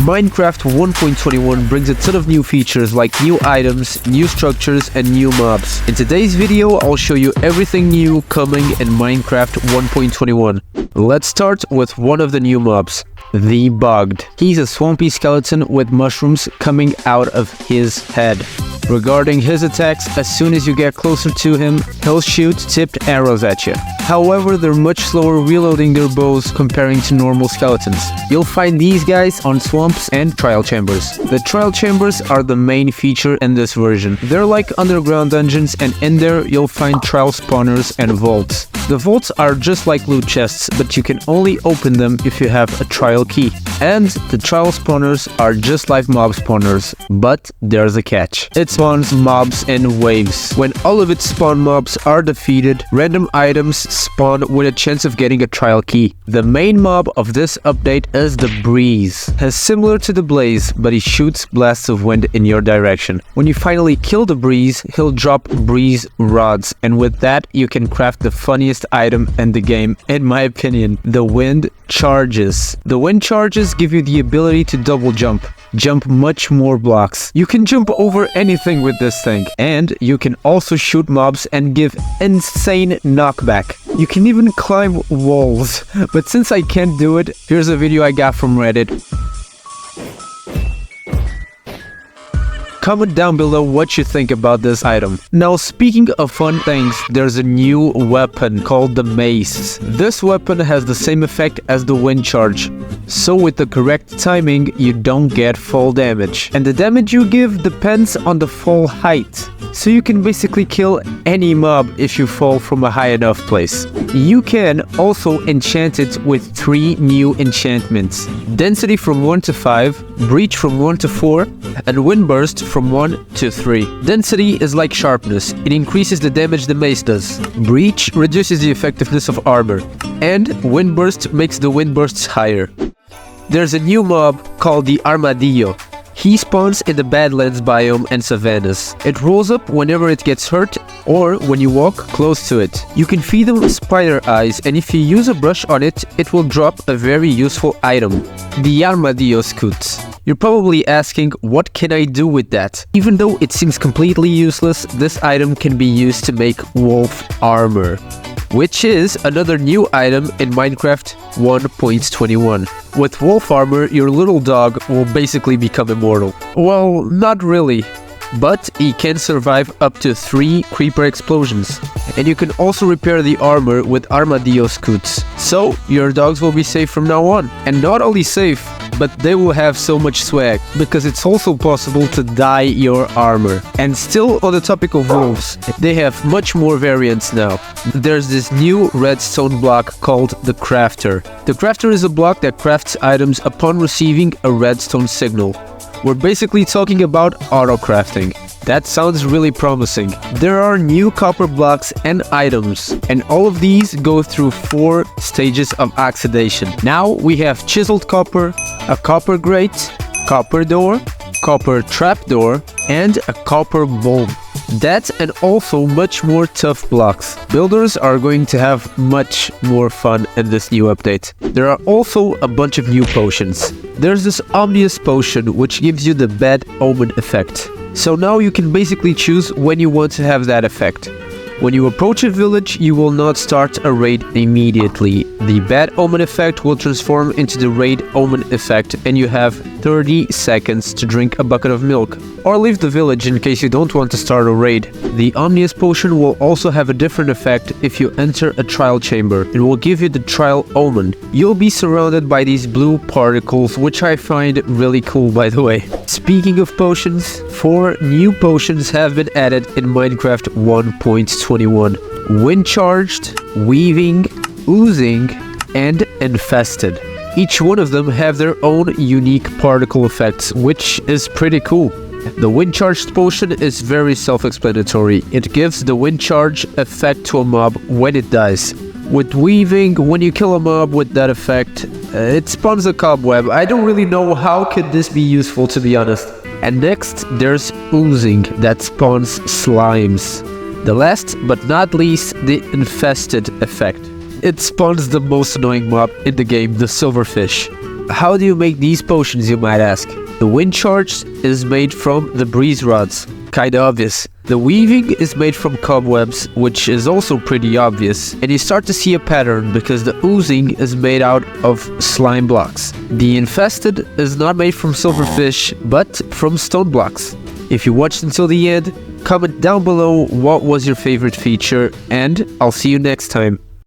Minecraft 1.21 brings a ton of new features like new items, new structures, and new mobs. In today's video, I'll show you everything new coming in Minecraft 1.21. Let's start with one of the new mobs, the Bugged. He's a swampy skeleton with mushrooms coming out of his head. Regarding his attacks, as soon as you get closer to him, he'll shoot tipped arrows at you. However, they're much slower reloading their bows comparing to normal skeletons. You'll find these guys on swamps and trial chambers. The trial chambers are the main feature in this version. They're like underground dungeons, and in there you'll find trial spawners and vaults. The vaults are just like loot chests, but you can only open them if you have a trial key. And the trial spawners are just like mob spawners, but there's a catch. It spawns mobs in waves. When all of its spawn mobs are defeated, random items spawn with a chance of getting a trial key. The main mob of this update is the Breeze. He's similar to the Blaze, but he shoots blasts of wind in your direction. When you finally kill the Breeze, he'll drop Breeze rods, and with that you can craft the funniest item in the game, in my opinion, the Wind Charges. The Wind Charges give you the ability to double jump much more blocks. You can jump over anything with this thing, and you can also shoot mobs and give insane knockback. You can even climb walls, but since I can't do it, here's a video I got from Reddit. Comment down below what you think about this item. Now, speaking of fun things, there's a new weapon called the Mace. This weapon has the same effect as the Wind Charge, so with the correct timing, you don't get fall damage. And the damage you give depends on the fall height. So you can basically kill any mob if you fall from a high enough place. You can also enchant it with 3 new enchantments: Density from 1 to 5, Breach from 1 to 4, and Windburst from 1 to 3. Density is like sharpness. It increases the damage the mace does. Breach reduces the effectiveness of armor. And Windburst makes the windbursts higher. There's a new mob called the Armadillo. He spawns in the Badlands biome and savannas. It rolls up whenever it gets hurt or when you walk close to it. You can feed them spider eyes, and if you use a brush on it, it will drop a very useful item, the Armadillo Scoots. You're probably asking, what can I do with that? Even though it seems completely useless, this item can be used to make wolf armor, which is another new item in Minecraft 1.21. With wolf armor, your little dog will basically become immortal. Well, not really, but he can survive up to 3 creeper explosions. And you can also repair the armor with Armadillo Scoots. So, your dogs will be safe from now on. And not only safe, but they will have so much swag, because it's also possible to dye your armor. And still on the topic of wolves, they have much more variants now. There's this new redstone block called the Crafter. The Crafter is a block that crafts items upon receiving a redstone signal. We're basically talking about auto-crafting. That sounds really promising. There are new copper blocks and items, and all of these go through 4 stages of oxidation. Now we have chiseled copper, a copper grate, copper door, copper trapdoor, and a copper bulb. That and also much more tough blocks. Builders are going to have much more fun in this new update. There are also a bunch of new potions. There's this ominous potion which gives you the bad omen effect. So now you can basically choose when you want to have that effect. When you approach a village, you will not start a raid immediately. The bad omen effect will transform into the raid omen effect, and you have 30 seconds to drink a bucket of milk. Or leave the village in case you don't want to start a raid. The Omnius potion will also have a different effect if you enter a trial chamber. It will give you the trial omen. You'll be surrounded by these blue particles, which I find really cool, by the way. Speaking of potions, 4 new potions have been added in Minecraft 1.21. Wind Charged, Weaving, Oozing, and Infested. Each one of them have their own unique particle effects, which is pretty cool. The Wind Charged potion is very self-explanatory. It gives the Wind Charge effect to a mob when it dies. With Weaving, when you kill a mob with that effect, it spawns a cobweb. I don't really know how could this be useful, to be honest. And next, there's Oozing, that spawns slimes. The last but not least, the Infested effect. It spawns the most annoying mob in the game, the silverfish. How do you make these potions, you might ask? The wind charge is made from the breeze rods. Kinda obvious. The weaving is made from cobwebs, which is also pretty obvious, and you start to see a pattern because the oozing is made out of slime blocks. The infested is not made from silverfish, but from stone blocks. If you watched until the end, comment down below what was your favorite feature, and I'll see you next time.